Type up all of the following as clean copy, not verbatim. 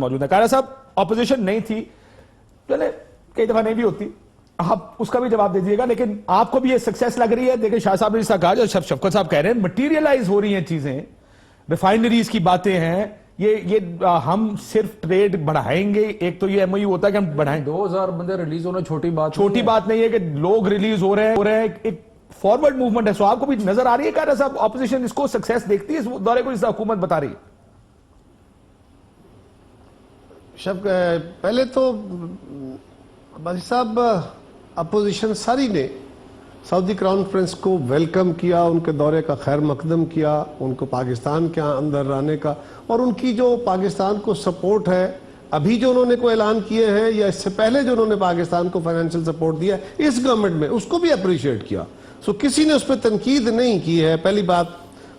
موجود ہیں. قائرہ صاحب, اپوزیشن نہیں تھی, چلے کئی دفعہ نہیں بھی ہوتی, آپ اس کا بھی جواب دے دیجیے گا, لیکن آپ کو بھی یہ سکسیس لگ رہی ہے؟ دیکھیں شاہ صاحب نے جیسا کہا, جو شفقت صاحب کہہ رہے ہیں, مٹیریلائز ہو رہی ہیں چیزیں, ریفائنریز کی باتیں ہیں, یہ ہم صرف ٹریڈ بڑھائیں گے. ایک تو یہ ایم او یو ہوتا ہے کہ ہم بڑھائیں, 2000 بندے ریلیز ہونا چھوٹی بات نہیں ہے کہ لوگ ریلیز ہو رہے ہیں, ایک فارورڈ موومنٹ ہے. سو آپ کو بھی نظر آ رہی ہے قائرہ صاحب اپوزیشن اس کو سکسیس دیکھتی ہے اس دورے کو جس حکومت بتا رہی ہے؟ پہلے تو بھائی صاحب اپوزیشن ساری نے سعودی کراؤن پرنس کو ویلکم کیا, ان کے دورے کا خیر مقدم کیا, ان کو پاکستان کے اندر آنے کا, اور ان کی جو پاکستان کو سپورٹ ہے ابھی جو انہوں نے کوئی اعلان کیے ہیں یا اس سے پہلے جو انہوں نے پاکستان کو فائنینشل سپورٹ دیا ہے اس گورنمنٹ میں, اس کو بھی اپریشیٹ کیا. سو کسی نے اس پہ تنقید نہیں کی ہے, پہلی بات.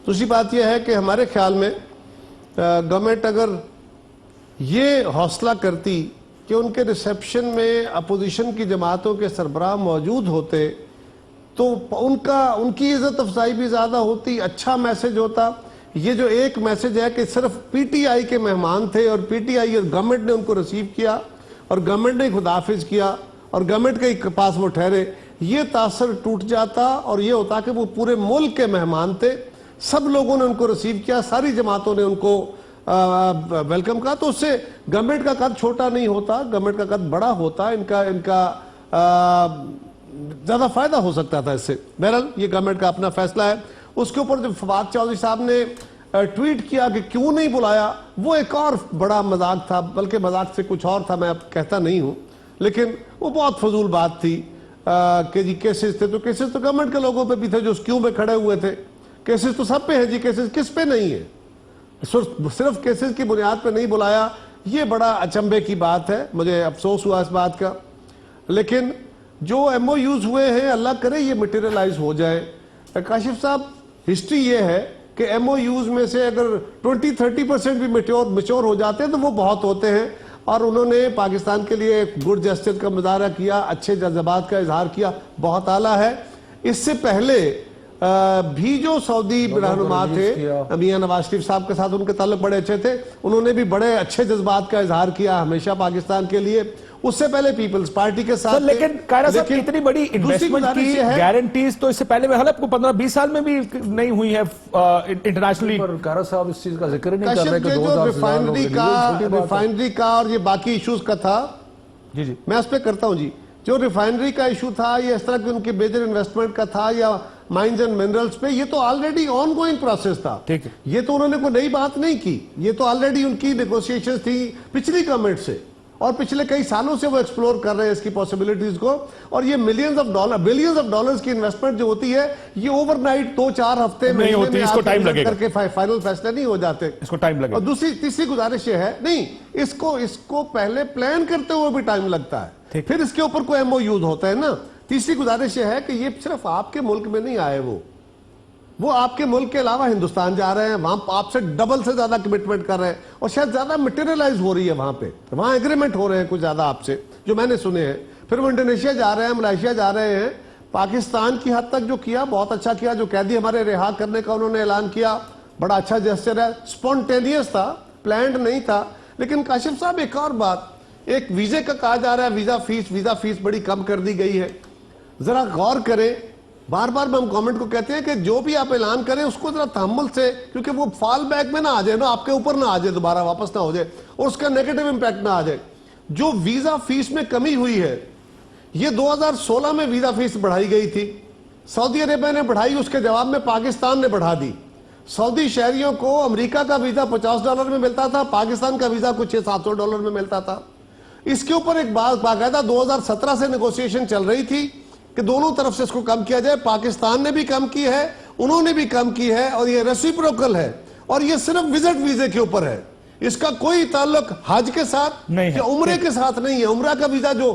دوسری بات یہ ہے کہ ہمارے خیال میں گورنمنٹ اگر یہ حوصلہ کرتی کہ ان کے ریسیپشن میں اپوزیشن کی جماعتوں کے سربراہ موجود ہوتے تو ان کی عزت افزائی بھی زیادہ ہوتی, اچھا میسج ہوتا. یہ جو ایک میسج ہے کہ صرف پی ٹی آئی کے مہمان تھے اور پی ٹی آئی گورنمنٹ نے ان کو ریسیو کیا اور گورنمنٹ نے خداحافظ کیا اور گورنمنٹ کے پاس وہ ٹھہرے, یہ تاثر ٹوٹ جاتا اور یہ ہوتا کہ وہ پورے ملک کے مہمان تھے, سب لوگوں نے ان کو ریسیو کیا, ساری جماعتوں نے ان کو ویلکم کہا, تو اس سے گورنمنٹ کا قد چھوٹا نہیں ہوتا, گورنمنٹ کا قد بڑا ہوتا, ان کا زیادہ فائدہ ہو سکتا تھا اس سے. بہرحال یہ گورنمنٹ کا اپنا فیصلہ ہے. اس کے اوپر جو فواد چودھری صاحب نے ٹویٹ کیا کہ کیوں نہیں بلایا, وہ ایک اور بڑا مذاق تھا, بلکہ مذاق سے کچھ اور تھا, میں اب کہتا نہیں ہوں, لیکن وہ بہت فضول بات تھی کہ جی کیسز تھے, تو کیسز تو گورنمنٹ کے لوگوں پہ بھی تھے جو اس کیوں میں کھڑے ہوئے تھے, کیسز تو سب پہ ہیں جی, کیسز کس پہ نہیں ہے, صرف کیسز کی بنیاد پہ نہیں بلایا, یہ بڑا اچنبے کی بات ہے, مجھے افسوس ہوا اس بات کا. لیکن جو ایم او یوز ہوئے ہیں اللہ کرے یہ مٹیریلائز ہو جائے. کاشف صاحب ہسٹری یہ ہے کہ ایم او یوز میں سے اگر 20-30% بھی میچور ہو جاتے ہیں تو وہ بہت ہوتے ہیں, اور انہوں نے پاکستان کے لیے گڈ جسٹس کا مظاہرہ کیا, اچھے جذبات کا اظہار کیا, بہت اعلیٰ ہے. اس سے پہلے بھی جو سعودی رہنما تھے میاں نواز شریف صاحب کے ساتھ ان کے تعلق بڑے اچھے تھے, انہوں نے بھی بڑے اچھے جذبات کا اظہار کیا ہمیشہ پاکستان کے لیے. اس سے پہلے پیپلز پارٹی کے ساتھ, لیکن قائرہ صاحب اتنی بڑی انویسٹمنٹ کی گارنٹیز تو اس سے پہلے میں حلب کو 15-20 سال میں بھی نہیں ہوئی ہے انٹرنیشنلی. قائرہ صاحب اس چیز کا ذکر نہیں کر رہے کہ ریفائنری کا اور یہ باقی ایشوز کا تھا, جی میں اس پہ کرتا ہوں. جی جو ریفائنری کا ایشو تھا یا اس طرح کی ان کی میجر انویسٹمنٹ کا تھا یا مائنز اینڈ منرلز پہ, یہ تو آلریڈی آن گوئنگ پروسیس تھا, یہ تو انہوں نے کوئی نئی بات نہیں کی, یہ تو آلریڈی ان کی نیگوسیشن تھی پچھلی گورنمنٹ سے, اور پچھلے کئی سالوں سے وہ ایکسپلور کر رہے ہیں اس کی پاسبلٹیز کو. اور یہ بلینز آف ڈالرز کی انویسٹمنٹ جو ہوتی ہے یہ اوور نائٹ 2-4 ہفتے میں کر کے فائنل فیصلے نہیں ہو جاتے, اس کو ٹائم لگے. اور تیسری گزارش یہ ہے, نہیں اس کو پہلے پلان کرتے ہوئے بھی ٹائم لگتا ہے, پھر اس کے اوپر کوئی ایم او یوز ہوتا ہے نا. تیسری گزارش یہ ہے کہ یہ صرف آپ کے ملک میں نہیں آئے, وہ آپ کے ملک کے علاوہ ہندوستان جا رہے ہیں, وہاں آپ سے ڈبل سے زیادہ کمٹمنٹ کر رہے ہیں, اور شاید زیادہ مٹیریلائز ہو رہی ہے وہاں ایگریمنٹ ہو رہے ہیں کچھ زیادہ آپ سے جو میں نے سنے ہیں. پھر وہ انڈونیشیا جا رہے ہیں, ملائیشیا جا رہے ہیں. پاکستان کی حد تک جو کیا بہت اچھا کیا, جو قیدی ہمارے رہا کرنے کا انہوں نے اعلان کیا, بڑا اچھا جسچر ہے, سپونٹینیس تھا, پلانڈ نہیں تھا. لیکن کاشف صاحب ایک اور بات, ایک ویزے کا کہا جا رہا ہے ویزا فیس بڑی کم کر دی گئی ہے. ذرا غور کریں, بار بار ہم گورنمنٹ کو کہتے ہیں کہ جو بھی آپ اعلان کریں اس کو ذرا تحمل سے, کیونکہ وہ فال بیک میں نہ آ جائے نا, آپ کے اوپر نہ آ جائے, دوبارہ واپس نہ ہو جائے, اور اس کا نیگیٹو امپیکٹ نہ آ جائے. جو ویزا فیس میں کمی ہوئی ہے, یہ 2016 میں ویزا فیس بڑھائی گئی تھی, سعودی عربیہ نے بڑھائی, اس کے جواب میں پاکستان نے بڑھا دی. سعودی شہریوں کو امریکہ کا ویزا $50 میں ملتا تھا, پاکستان کا ویزا کچھ $700 میں ملتا تھا. اس کے اوپر ایک بات باقاعدہ 2017 سے نیگوسیشن چل رہی تھی کہ دونوں طرف سے اس کو کم کیا جائے. پاکستان نے بھی کم کی ہے, انہوں نے بھی کم کی ہے, اور یہ ریسیپروکل ہے, اور یہ صرف وزٹ ویزے کے اوپر ہے. اس کا کوئی تعلق حج کے ساتھ یا عمرے کے ساتھ نہیں ہے. عمرہ کا ویزا جو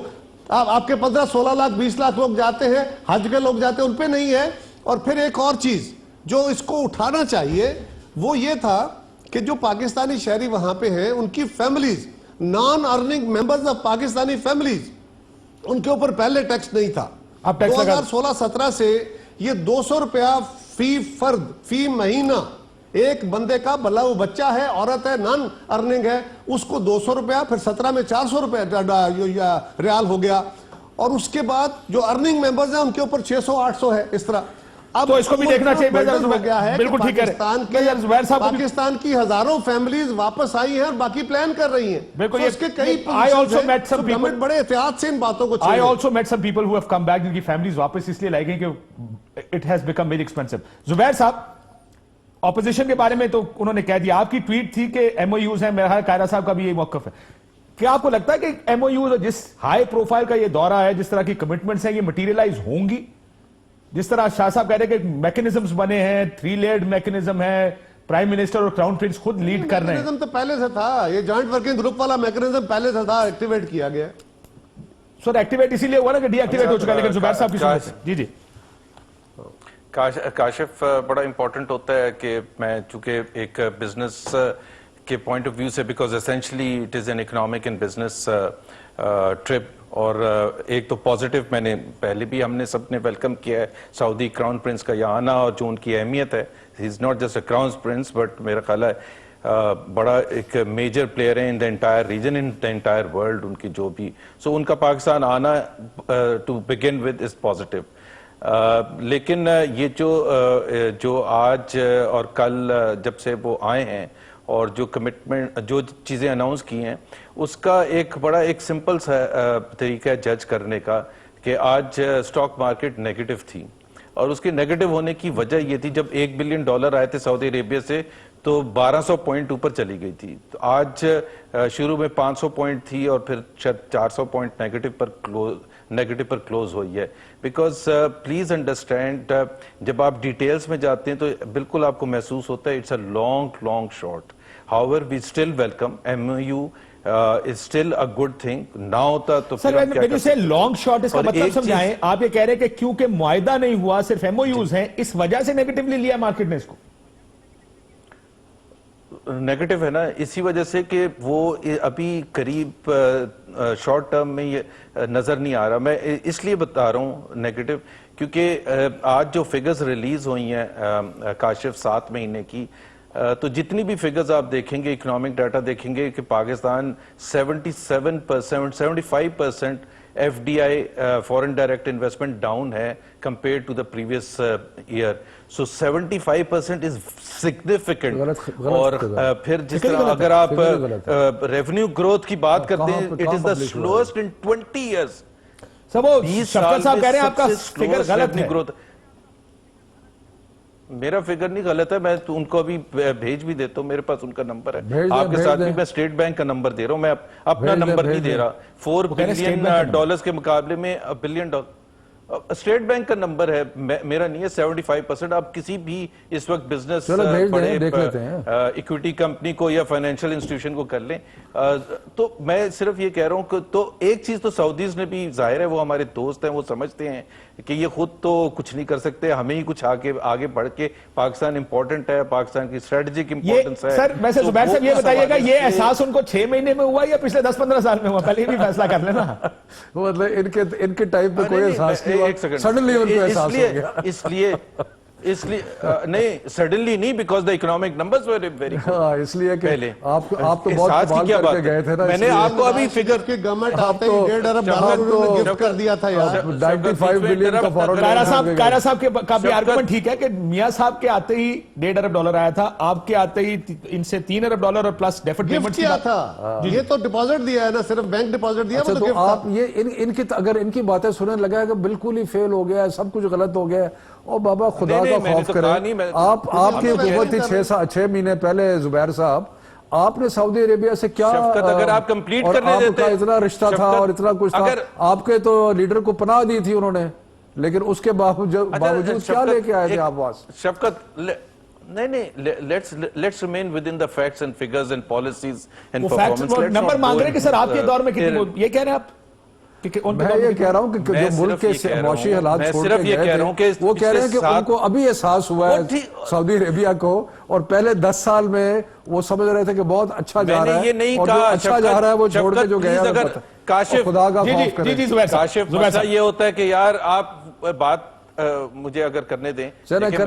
آپ کے 15-16 لاکھ 20 لاکھ لوگ جاتے ہیں, حج کے لوگ جاتے ہیں, ان پہ نہیں ہے. اور پھر ایک اور چیز جو اس کو اٹھانا چاہیے وہ یہ تھا کہ جو پاکستانی شہری وہاں پہ ہیں, ان کی families, non earning members of Pakistani families, ان کے اوپر پہلے ٹیکس نہیں تھا. 2016-17 سے یہ $200 فی فرد فی مہینہ ایک بندے کا بھلا وہ بچہ ہے, عورت ہے, نان ارننگ ہے, اس کو 200 روپیہ, پھر 17 میں 400 روپیہ ریال ہو گیا, اور اس کے بعد جو ارننگ ممبرز ہیں ان کے اوپر 600-800 ہے. اس طرح اب تو اس کو بھی دیکھنا چاہیے. ہو گیا ہے بالکل ٹھیک ہے, پاکستان کی ہزاروں فیملیز واپس آئی ہیں اور باقی پلان کر رہی ہیں. بالکل, اس کے کئی گورنمنٹ بڑے احتیاط سے ان باتوں کو I also met some people who have come back, جن کی فیملیز واپس اس لیے لائے گئی کہ it has become very expensive. زبیر صاحب, اپوزیشن کے بارے میں تو انہوں نے کہہ دیا, آپ کی ٹویٹ تھی کہ ایم او یوز ہیں, میرا خیال قائرہ صاحب کا بھی یہ موقف ہے. کیا آپ کو لگتا ہے کہ ایم او یوز, جس ہائی پروفائل کا یہ دورہ ہے, جس طرح کی کمٹمنٹس ہیں, یہ مٹیریلائز ہوں گی؟ جس طرح شاہ صاحب کہہ رہے ہیں کہ میکنزمز بنے ہیں, 3 لیئرڈ میکنزم ہے, پرائم منسٹر اور کراؤن پرنس خود لیڈ کر رہے ہیں. میکنزم تو پہلے سے تھا, یہ جوائنٹ ورکنگ گروپ والا میکنزم پہلے سے تھا, ایکٹیویٹ کیا گیا. سر ایکٹیویٹ اسی لیے ہوا نا کہ ڈی ایکٹیویٹ ہو چکا, لیکن زبیر صاحب کی سمجھ سے. جی جی کاشف, بڑا امپورٹنٹ ہوتا ہے کہ میں چونکہ ایک بزنس کے پوائنٹ آف ویو سے, because essentially it is an economic and business trip, اور ایک تو پازیٹیو میں نے پہلے بھی ہم نے سب نے ویلکم کیا ہے سعودی کراؤن پرنس کا یہاں آنا, اور جو ان کی اہمیت ہے, he is not just a crown prince but میرا خیال ہے بڑا ایک میجر پلیئر ہے in the entire region, in the entire world, ان کی جو بھی, سو ان کا پاکستان آنا to begin with is positive. لیکن یہ جو آج اور کل جب سے وہ آئے ہیں اور جو کمٹمنٹ, جو چیزیں اناؤنس کی ہیں, اس کا ایک بڑا ایک سمپل سا طریقہ ہے جج کرنے کا کہ آج سٹاک مارکیٹ نیگیٹو تھی, اور اس کے نیگیٹو ہونے کی وجہ یہ تھی جب $1 بلین آئے تھے سعودی عربیہ سے تو 1200 پوائنٹ اوپر چلی گئی تھی. تو آج شروع میں 500 پوائنٹ تھی اور پھر 400 پوائنٹ نیگیٹو پر کلوز ہوئی ہے. بیکاز پلیز انڈرسٹینڈ, جب آپ ڈیٹیلز میں جاتے ہیں تو بالکل آپ کو محسوس ہوتا ہے it's a long shot. However, we still welcome MOU is still a good thing. نہ ہوتا تو سر when you say long short, اس کا مطلب سمجھائیں. آپ یہ کہہ رہے ہیں کہ کیونکہ معاہدہ نہیں ہوا, صرف ایم او یوز ہیں, اس وجہ سے نیگیٹیولی لیا مارکیٹ نے اس کو. نیگیٹو ہے نا اسی وجہ سے کہ وہ ابھی قریب شارٹ ٹرم میں یہ نظر نہیں آ رہا. میں اس لیے بتا رہا ہوں نیگیٹو کیونکہ آج جو فگرز ریلیز ہوئی ہیں کاشف 7 مہینے کی, تو جتنی بھی فگرز آپ دیکھیں گے, اکنامک ڈیٹا دیکھیں گے کہ Pakistan 75% F D I foreign direct investment down ہے compared to the previous year. So 75% is significant. اور پھر جس طرح اگر آپ ریونیو گروتھ کی بات کرتے ہیں, it is the سلوسٹ in 20 years. سب وہ شفقت صاحب کہہ رہے ہیں آپ کا فگر غلط ہے. میرا فگر نہیں غلط ہے, میں ان کو ابھی بھیج بھی دیتا ہوں, میرے پاس ان کا نمبر ہے. آپ کے ساتھ بھی میں اسٹیٹ بینک کا نمبر دے رہا ہوں, میں اپنا نمبر نہیں دے رہا. $4 بلین کے مقابلے میں $1 بلین اسٹیٹ بینک کا نمبر ہے, میرا نہیں ہے. 75% آپ کسی بھی اس وقت بزنس بڑے ایکویٹی کمپنی کو یا فائنینشیل انسٹیٹیوشن کو کر لیں. تو میں صرف یہ کہہ رہا ہوں کہ تو ایک چیز تو سعودیز نے بھی, ظاہر ہے وہ ہمارے دوست ہیں, وہ سمجھتے ہیں کہ یہ خود تو کچھ نہیں کر سکتے, ہمیں ہی کچھ آگے بڑھ کے, پاکستان امپورٹنٹ ہے, پاکستان کی اسٹریٹجک امپورٹنس ہے. سر ویسے زبیر صاحب یہ بتائیے گا, یہ احساس ان کو 6 مہینے میں ہوا یا پچھلے 10-15 سال میں ہوا؟ پہلے بھی فیصلہ کر لینا. مطلب ان کے ٹائپ میں کوئی احساس نہیں ہوا, سڈنلی ان کو احساس ہو گیا. اس لیے نہیں, سڈنلی نہیں, because the economic numbers were very good. اس لیے کہ آپ تو بہت کمال کر کے گئے تھے نا. میں نے آپ کو ابھی فگر کی گورنمنٹ آتے ہی $1.5 ارب انہوں نے گفٹ کر دیا تھا یار. 95 بلین کا فارورڈ. قائرہ صاحب کا بھی آرگومنٹ ٹھیک ہے کہ میاں صاحب کے آتے ہی $1.5 ارب آیا تھا, آپ کے آتے ہی ان سے $3 ارب اور پلس ڈیفرڈ پیمنٹ کیا تھا. یہ تو ڈپازٹ دیا ہے نا, صرف بینک ڈپازٹ دیا. تو آپ یہ ان کی اگر ان کی باتیں سننے لگا ہے کہ بالکل ہی فیل ہو گیا ہے, سب کچھ غلط ہو گیا ہے, اور بابا خدا کا خوف کرے. آپ کی حکومت تھی 6 مہینے پہلے زبیر صاحب, آپ نے سعودی عربیہ سے کیا, اگر آپ کمپلیٹ کرنے دیتے, آپ کا اتنا رشتہ تھا اور اتنا کچھ تھا, آپ کے تو لیڈر کو پناہ دی تھی انہوں نے, لیکن اس کے باوجود کیا لے کے آئے تھے آپ پاس؟ شفقت نہیں, let's remain within the facts and figures and policies and performance. Number مانگ رہے ہیں کہ سر آپ کے دور میں کتنی, یہ کہہ رہے ہیں آپ؟ میں یہ کہہ رہا ہوں کہ جو ملک کے معاشی حالات چھوڑ کے گئے تھے, وہ کہہ رہے ہیں کہ ان کو ابھی احساس ہوا ہے سعودی عربیہ کو, اور پہلے 10 سال میں وہ سمجھ رہے تھے کہ بہت اچھا جا رہا ہے, اور جو اچھا جا رہا ہے وہ چھوڑ کے جو گیا ہے, خدا کا خوف کرے. کاشف مسئلہ یہ ہوتا ہے کہ یار آپ بات مجھے اگر کرنے دیں, میں صرف یہ کہہ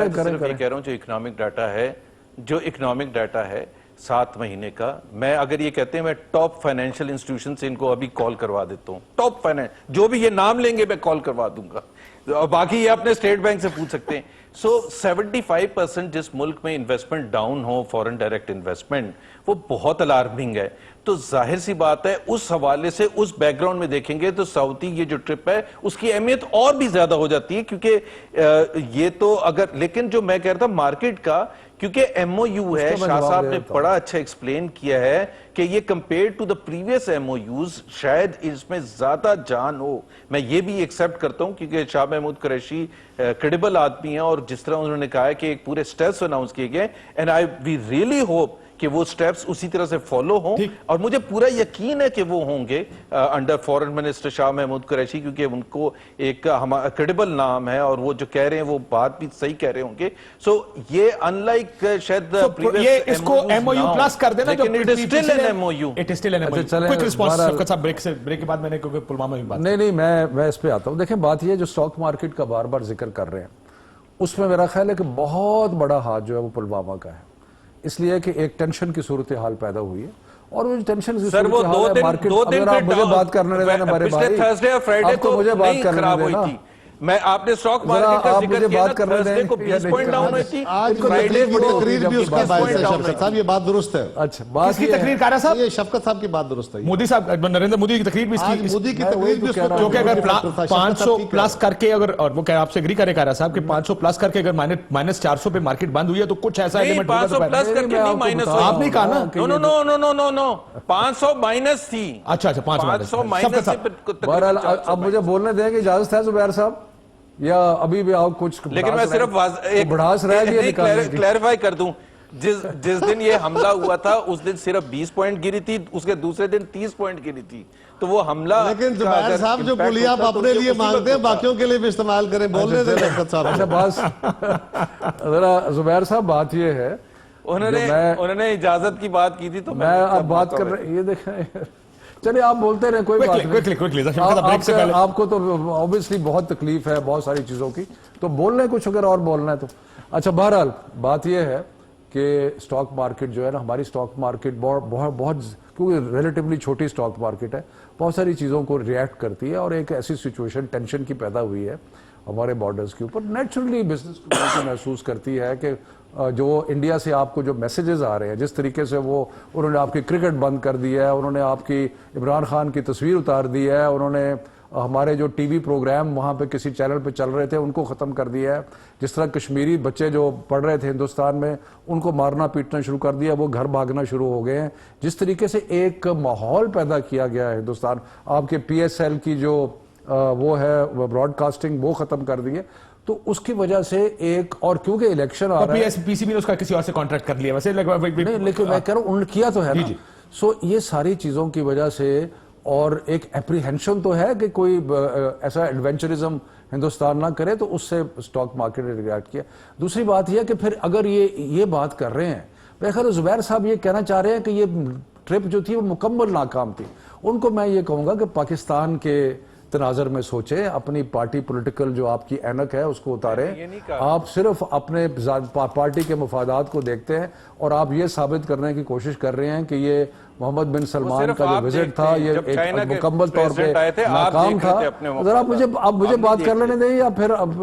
رہا ہوں جو اکنامک ڈاٹا ہے جو اکنامک ڈیٹا ہے 7 مہینے کا، میں اگر یہ کہتے ہیں میں ٹاپ فائنینشیل انسٹیٹیوشن سے ان کو ابھی کال کروا دیتا ہوں، ٹاپ فائنینس جو بھی یہ نام لیں گے میں کال کروا دوں گا، اور باقی یہ اپنے اسٹیٹ بینک سے پوچھ سکتے ہیں. سو 75% جس ملک میں انویسٹمنٹ ڈاؤن ہو، فورن ڈائریکٹ انویسٹمنٹ، وہ بہت الارمنگ ہے. تو ظاہر سی بات ہے اس حوالے سے اس بیک گراؤنڈ میں دیکھیں گے تو سعودی یہ جو ٹرپ ہے اس کی اہمیت اور بھی زیادہ ہو جاتی ہے، کیونکہ یہ تو اگر، لیکن جو میں کہہ رہا تھا مارکیٹ کا، کیونکہ ایم او یو ہے، شاہ صاحب نے بڑا اچھا ایکسپلین کیا ہے کہ یہ compare to the previous M O use شاید اس میں زیادہ جان ہو. میں یہ بھی ایکسیپٹ کرتا ہوں کیونکہ شاہ محمود قریشی کریڈیبل آدمی ہیں، اور جس طرح انہوں نے کہا ہے کہ ایک پورے سٹیپس اناؤنس کیے گئے، اینڈ وی ریئلی ہوپ کہ وہ سٹیپس اسی طرح سے فالو ہوں، اور مجھے پورا یقین ہے کہ وہ ہوں گے انڈر فورن منسٹر شاہ محمود قریشی، کیونکہ ان کو ایک کریڈیبل نام ہے اور وہ جو کہہ رہے ہیں وہ بات بھی صحیح کہہ رہے ہوں گے. سو یہ ان لائک شاید یہ اس کو ایم او یو پلس کر دینا، جو لیکن it is still an M O U. It is still an M O U. Quick response Shafqat sahab, break کے بعد میں نے کیونکہ پلوامہ میں بات نہیں میں اس پہ آتا ہوں. دیکھیں بات یہ جو اسٹاک مارکیٹ کا بار بار ذکر کر رہے ہیں، اس میں میرا خیال ہے کہ بہت بڑا ہاتھ جو ہے وہ پلوامہ کا ہے، اس لیے کہ ایک ٹینشن کی صورتحال پیدا ہوئی ہے، اور وہ ٹینشن کی صورتحال ہے مارکیٹ. اگر آپ مجھے بات کرنے دینا میرے بھائی، آپ تو مجھے بات کرنے دینا. میں آپ نے اسٹاک مارکیٹ کا ذکر کیا نا، تھرسڈے کو 20 پوائنٹ ڈاؤن ہوئی تھی، آج فرائیڈے کی تقریر بھی اس کا باعث ہے. شفقت صاحب یہ بات درست ہے. اچھا بات کی تقریر کر رہا صاحب، یہ شفقت صاحب کی بات درست ہے. مودی صاحب، نریندر مودی کی تقریر بھی اس کی، مودی کی تقریر بھی اس کو جو کہ اگر 500 پلس کر کے، اگر اور وہ کہ آپ سے اگری کرے کہہ رہا صاحب کہ 500 پلس کر کے اگر -400 پہ مارکیٹ بند ہوئی ہے تو کچھ ایسا ایلیمنٹ ہوگا. 500 پلس کر کے نہیں مائنس، آپ نہیں کہا نا. نو 500 مائنس تھی. اچھا 500 مائنس. بہرحال اب مجھے بولنے دیں کہ اجازت ہے زبیر صاحب، یا ابھی بھی آپ کچھ، لیکن میں صرف بڑھاس رہ گیا کلیریفائی کر دوں، جس دن یہ حملہ ہوا تھا اس دن صرف 20 پوائنٹ گری تھی، اس کے دوسرے دن 30 پوائنٹ گری تھی. تو وہ حملہ، لیکن زبیر صاحب جو بولی آپ اپنے لیے مانگتے ہیں باقیوں کے لیے بھی استعمال کریں. بولنے دیں شفقت صاحب. اچھا بس ذرا زبیر صاحب بات یہ ہے، انہوں نے اجازت کی بات کی تھی تو میں اب بات کر رہا، یہ دیکھیں چلیے آپ بولتے رہے، کوئی بات نہیں. آپ کو تو obviously بہت تکلیف ہے بہت ساری چیزوں کی، تو بولنا ہے کچھ اگر اور بولنا ہے تو. اچھا بہرحال بات یہ ہے کہ اسٹاک مارکیٹ جو ہے نا، ہماری اسٹاک مارکیٹ بہت کیونکہ ریلیٹیولی چھوٹی اسٹاک مارکیٹ ہے، بہت ساری چیزوں کو ریئیکٹ کرتی ہے، اور ایک ایسی سچویشن ٹینشن کی پیدا ہوئی ہے ہمارے بارڈرز کے اوپر. نیچرلی بزنس کمیونٹی محسوس کرتی ہے کہ جو انڈیا سے آپ کو جو میسیجز آ رہے ہیں، جس طریقے سے وہ انہوں نے آپ کی کرکٹ بند کر دی ہے، انہوں نے آپ کی عمران خان کی تصویر اتار دی ہے، انہوں نے ہمارے جو ٹی وی پروگرام وہاں پہ کسی چینل پہ چل رہے تھے ان کو ختم کر دیا ہے، جس طرح کشمیری بچے جو پڑھ رہے تھے ہندوستان میں ان کو مارنا پیٹنا شروع کر دیا، وہ گھر بھاگنا شروع ہو گئے ہیں. جس طریقے سے ایک ماحول پیدا کیا گیا ہے ہندوستان، آپ کے پی ایس ایل کی جو وہ ہے براڈ کاسٹنگ وہ ختم کر دی ہے، تو اس کی وجہ سے ایک، اور کیونکہ الیکشن آ رہا ہے، پی سی بی نے اس کا کسی اور سے کانٹریکٹ کر لیا ویسے، نہیں لیکن میں کہہ رہا ہوں انہوں نے کیا تو ہے نا. سو یہ ساری چیزوں کی وجہ سے، اور ایک اپریہنشن تو ہے کہ کوئی ایسا ایڈونچرزم ہندوستان نہ کرے، تو اس سے اسٹاک مارکیٹ نے ریئیکٹ کیا. دوسری بات یہ کہ پھر اگر یہ بات کر رہے ہیں، میرے خیال زبیر صاحب یہ کہنا چاہ رہے ہیں کہ یہ ٹرپ جو تھی وہ مکمل ناکام تھی. ان کو میں یہ کہوں گا کہ پاکستان کے تناظر میں سوچیں، اپنی پارٹی پولیٹیکل جو آپ کی اینک ہے اس کو اتاریں. آپ صرف اپنے پارٹی کے مفادات کو دیکھتے ہیں، اور آپ یہ ثابت کرنے کی کوشش کر رہے ہیں کہ یہ محمد بن سلمان کا جو وزٹ تھا یہ ایک مکمل طور پہ ناکام تھا. ذرا آپ مجھے بات کر لینے دیں، یا پھر اب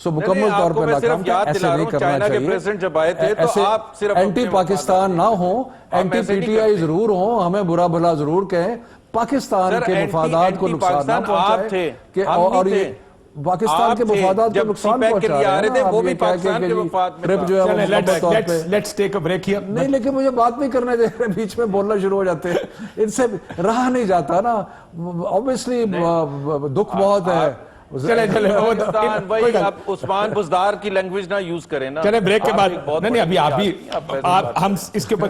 مکمل طور پہ ناکام تھا. ایسے نہیں کرنا چاہیے، ایسے اینٹی پاکستان نہ ہوں، اینٹی پی ٹی آئی ضرور ہوں، ہمیں برا بھلا ضرور کہیں، پاکستان کے مفادات کو نقصان نہ پہنچائے، کہ اور یہ پاکستان کے مفادات کو نقصان پہنچا رہے ہیں. وہ بھی پاکستان کے مفاد میں جو ہے مکمل طور پہ. Let's take a break here. نہیں لیکن مجھے بات نہیں کرنے دے رہے، بیچ میں بولنا شروع ہو جاتے ہیں، ان سے رہا نہیں جاتا نا. obviously دکھ بہت ہے. وہی آپ عثمان بزدار کی لینگویج نہ یوز کریں نا. چلیں بریک کے بعد، نہیں ابھی آپ بھی ہم اس کے اوپر